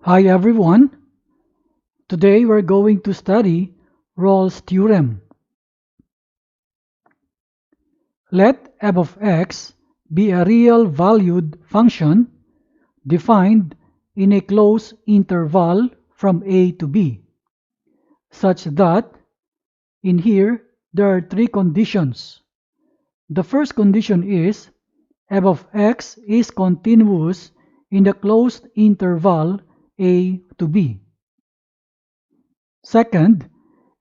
Hi everyone. Today we're going to study Rolle's theorem. Let f of x be a real valued function defined in a closed interval from a to b, such that in here there are three conditions. The first condition is f of x is continuous in the closed interval a to b. Second,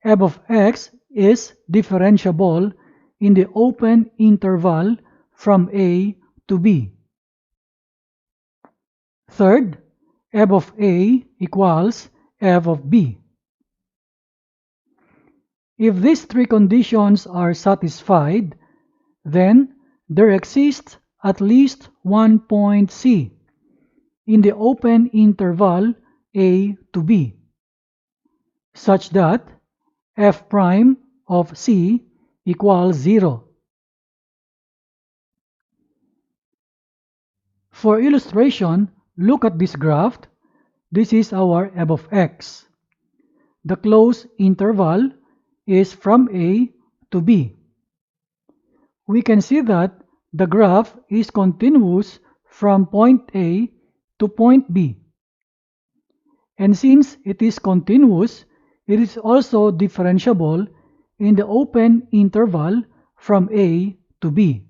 f of x is differentiable in the open interval from a to b. Third, f of a equals f of b. If these three conditions are satisfied, then there exists at least one point C in the open interval a to b, such that f prime of C equals 0. For illustration, look at this graph. This is our f of x. The closed interval is from a to b. We can see that the graph is continuous from point A to point B. And since it is continuous, it is also differentiable in the open interval from A to B.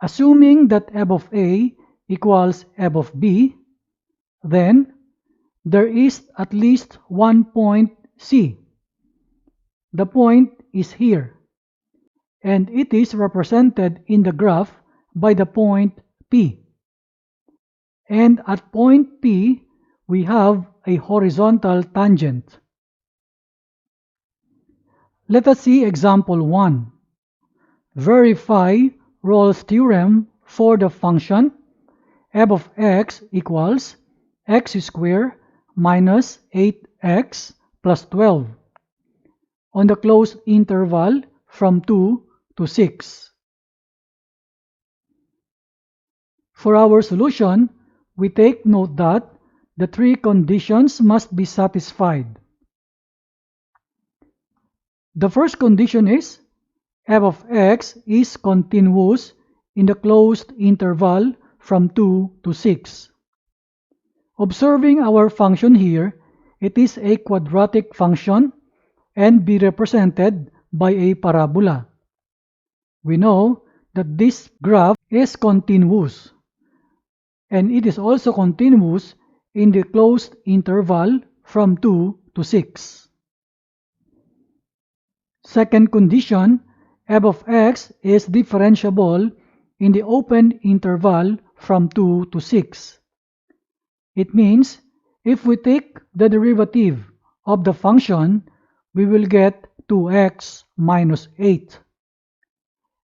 Assuming that f of A equals f of B, then there is at least one point C. The point is here, and it is represented in the graph by the point P. And at point P, we have a horizontal tangent. Let us see example 1. Verify Rolle's theorem for the function f of x equals x squared minus 8x plus 12 on the closed interval from 2 to 6. For our solution, we take note that the three conditions must be satisfied. The first condition is f of x is continuous in the closed interval from 2 to 6. Observing our function here, it is a quadratic function and be represented by a parabola. We know that this graph is continuous, and it is also continuous in the closed interval from 2 to 6. Second condition, f of x is differentiable in the open interval from 2 to 6. It means if we take the derivative of the function, we will get 2x minus 8.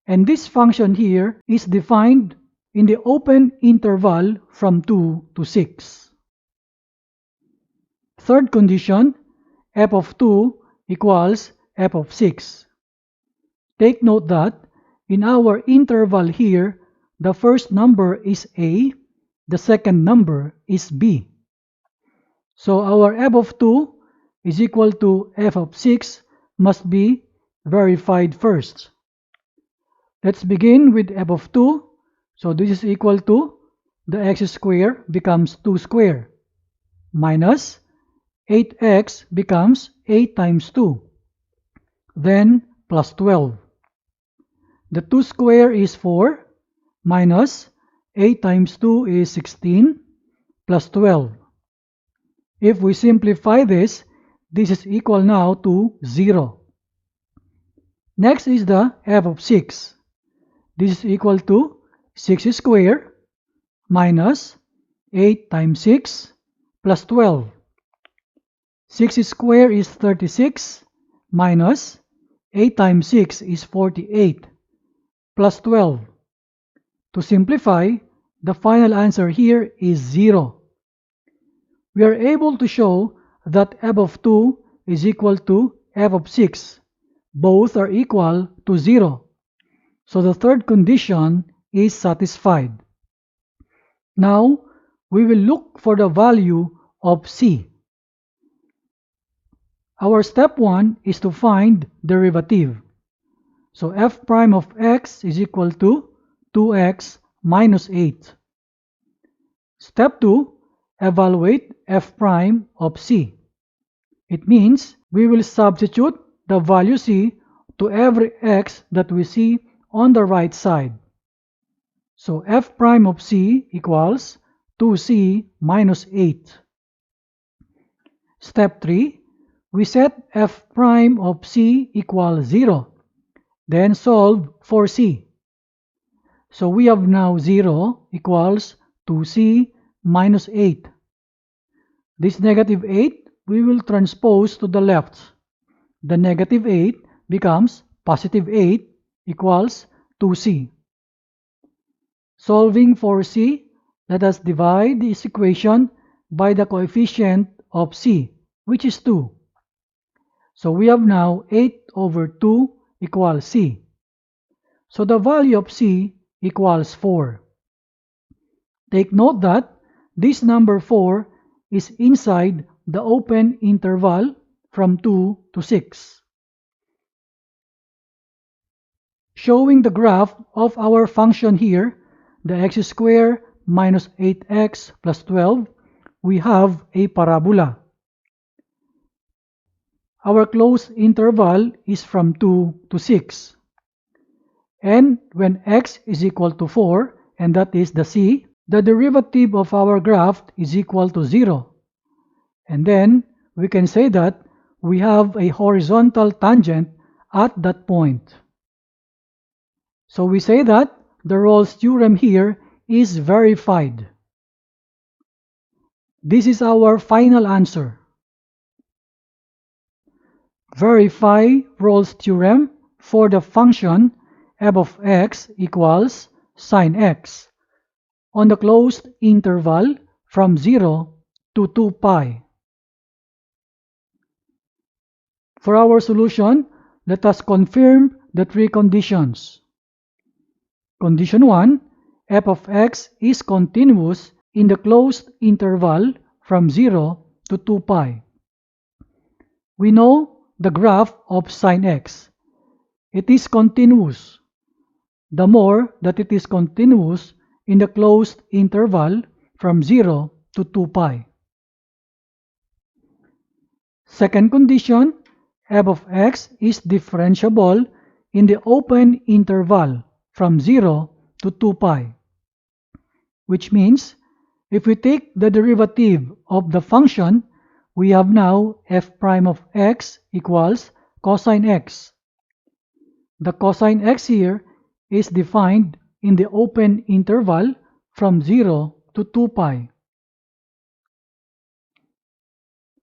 And this function here is defined in the open interval from 2 to 6. Third condition, f of 2 equals f of 6. Take note that in our interval here, the first number is a, the second number is b. So our f of 2 is equal to f of 6 must be verified first. Let's begin with f of 2. So this is equal to the x squared becomes 2 squared minus 8x becomes 8 times 2, then plus 12. The 2 squared is 4 minus 8 times 2 is 16 plus 12. If we simplify this, this is equal now to 0. Next is the f of 6. This is equal to 6 squared minus 8 times 6 plus 12. 6 squared is 36 minus 8 times 6 is 48 plus 12. To simplify, the final answer here is 0. We are able to show that f of 2 is equal to f of 6. Both are equal to 0. So the third condition is satisfied. Now, we will look for the value of c. Our step 1 is to find derivative. So f prime of x is equal to 2x minus 8. Step 2, evaluate f prime of c. It means we will substitute the value c to every x that we see on the right side. So f prime of c equals 2c minus 8. Step 3, we set f prime of c equals 0. Then solve for c. So we have now 0 equals 2c minus 8. This negative 8 we will transpose to the left. The negative 8 becomes positive 8 equals 2c. Solving for c, let us divide this equation by the coefficient of c, which is 2. So we have now 8 over 2 equals c. So the value of c equals 4. Take note that this number 4 is inside the open interval from 2 to 6. Showing the graph of our function here, the x squared minus 8x plus 12, we have a parabola. Our closed interval is from 2 to 6. And when x is equal to 4, and that is the c, the derivative of our graph is equal to 0. And then we can say that we have a horizontal tangent at that point. So we say that the Rolle's theorem here is verified. This is our final answer. Verify Rolle's theorem for the function f of x equals sine x on the closed interval from 0 to 2 pi. For our solution, let us confirm the three conditions. Condition 1, f of x is continuous in the closed interval from 0 to 2 pi. We know the graph of sine x. It is continuous. The more that it is continuous in the closed interval from 0 to 2 pi. Second condition, f of x is differentiable in the open interval from 0 to 2 pi, which means if we take the derivative of the function, we have now f prime of x equals cosine x. The cosine x here is defined in the open interval from 0 to 2 pi.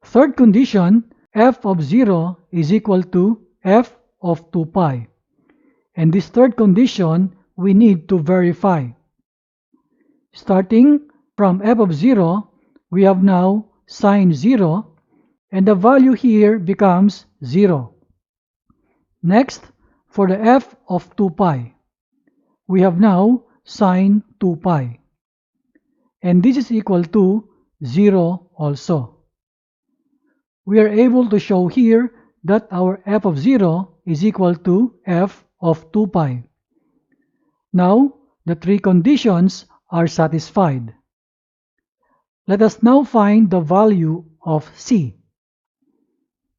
Third condition, f of 0 is equal to f of 2 pi. And this third condition we need to verify. Starting from f of 0, we have now sine 0, and the value here becomes 0. Next, for the f of 2 pi, we have now sine 2 pi. And this is equal to 0 also. We are able to show here that our f of 0 is equal to f of 2 pi. Now, the three conditions are satisfied. Let us now find the value of c.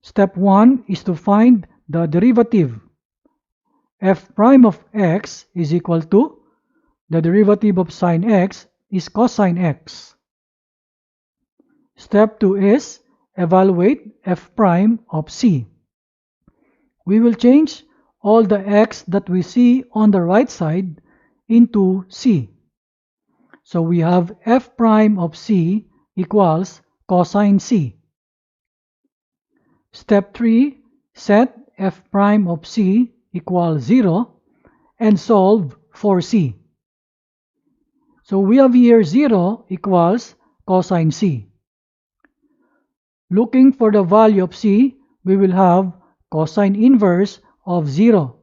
Step 1 is to find the derivative. F prime of x is equal to the derivative of sine x is cosine x. Step 2 is evaluate f prime of c. We will change all the x that we see on the right side into c. So we have f prime of c equals cosine c. Step 3, set f prime of c equals 0 and solve for c. So we have here 0 equals cosine c. Looking for the value of c, we will have cosine inverse of 0.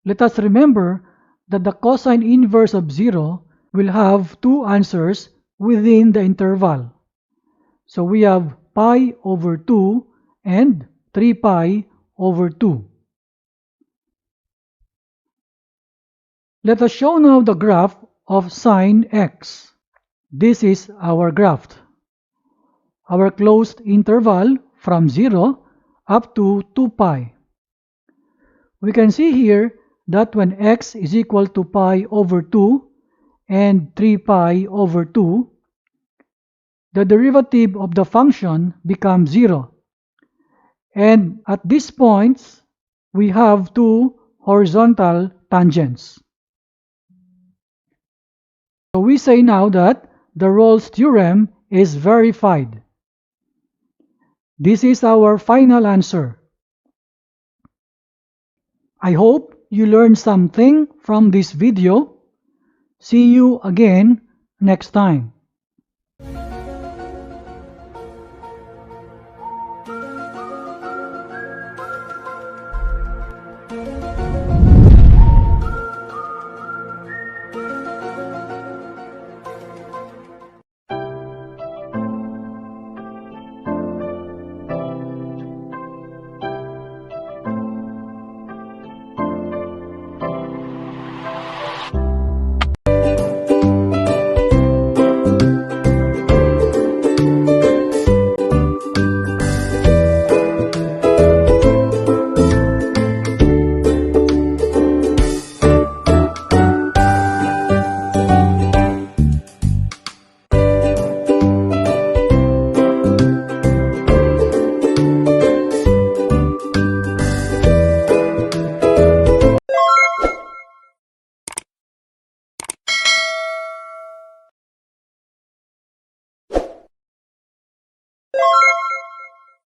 Let us remember that the cosine inverse of 0 will have two answers within the interval. So we have pi over 2 and 3 pi over 2. Let us show now the graph of sine x. This is our graph. Our closed interval from 0 up to 2 pi. We can see here that when x is equal to pi over 2 and 3 pi over 2, the derivative of the function becomes 0. And at these points, we have two horizontal tangents. So we say now that the Rolle's theorem is verified. This is our final answer. I hope you learned something from this video. See you again next time.